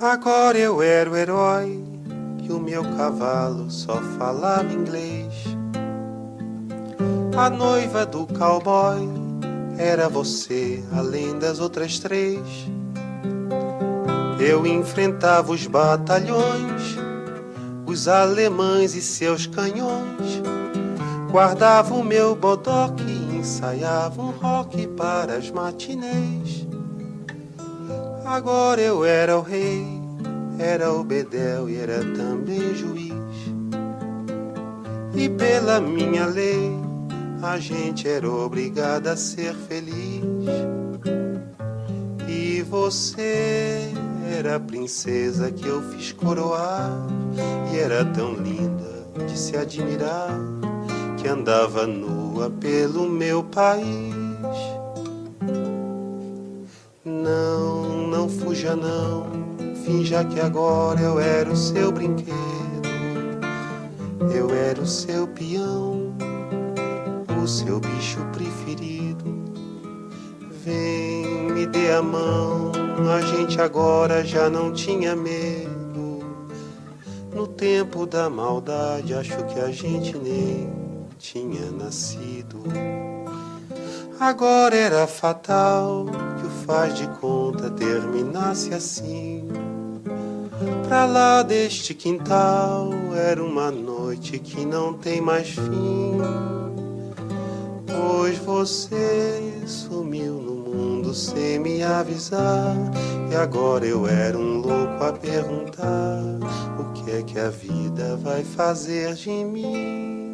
Agora eu era o herói e o meu cavalo só falava inglês. A noiva do cowboy era você, além das outras três. Eu enfrentava os batalhões, os alemães e seus canhões. Guardava o meu bodoque e ensaiava um rock para as matinês. Agora eu era o rei, era o bedel e era também juiz. E pela minha lei, a gente era obrigado a ser feliz. E você era a princesa que eu fiz coroar, e era tão linda de se admirar, que andava nua pelo meu país. Não fuja não, finja que agora eu era o seu brinquedo. Eu era o seu peão, o seu bicho preferido. Vem, me dê a mão, a gente agora já não tinha medo. No tempo da maldade, acho que a gente nem tinha nascido. Agora era fatal que o faz de conta terminasse assim. Pra lá deste quintal era uma noite que não tem mais fim. Pois você sumiu no mundo sem me avisar, e agora eu era um louco a perguntar: o que é que a vida vai fazer de mim?